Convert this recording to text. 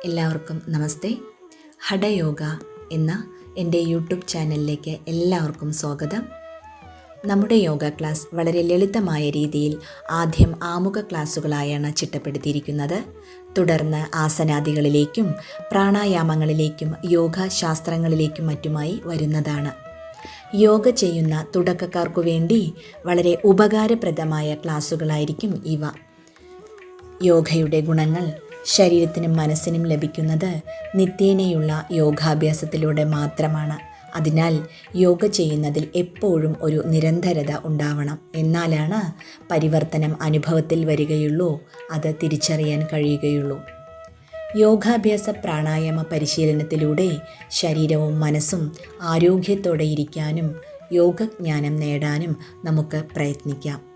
എല്ലാവർക്കും നമസ്തേ. ഹഠയോഗ എന്ന എൻ്റെ യൂട്യൂബ് ചാനലിലേക്ക് എല്ലാവർക്കും സ്വാഗതം. നമ്മുടെ യോഗ ക്ലാസ് വളരെ ലളിതമായ രീതിയിൽ ആദ്യം ആമുഖ ക്ലാസ്സുകളായാണ് ചിട്ടപ്പെടുത്തിയിരിക്കുന്നത്. തുടർന്ന് ആസനാദികളിലേക്കും പ്രാണായാമങ്ങളിലേക്കും യോഗാശാസ്ത്രങ്ങളിലേക്കും മറ്റുമായി വരുന്നതാണ്. യോഗ ചെയ്യുന്ന തുടക്കക്കാർക്കു വേണ്ടി വളരെ ഉപകാരപ്രദമായ ക്ലാസ്സുകളായിരിക്കും ഇവ. യോഗയുടെ ഗുണങ്ങൾ ശരീരത്തിനും മനസ്സിനും ലഭിക്കുന്നത് നിത്യേനയുള്ള യോഗാഭ്യാസത്തിലൂടെ മാത്രമാണ്. അതിനാൽ യോഗ ചെയ്യുന്നതിൽ എപ്പോഴും ഒരു നിരന്തരത ഉണ്ടാവണം. എന്നാലാണ് പരിവർത്തനം അനുഭവത്തിൽ വരികയുള്ളൂ, അത് തിരിച്ചറിയാൻ കഴിയുകയുള്ളൂ. യോഗാഭ്യാസ പ്രാണായാമ പരിശീലനത്തിലൂടെ ശരീരവും മനസ്സും ആരോഗ്യത്തോടെ ഇരിക്കാനും യോഗജ്ഞാനം നേടാനും നമുക്ക് പ്രയത്നിക്കാം.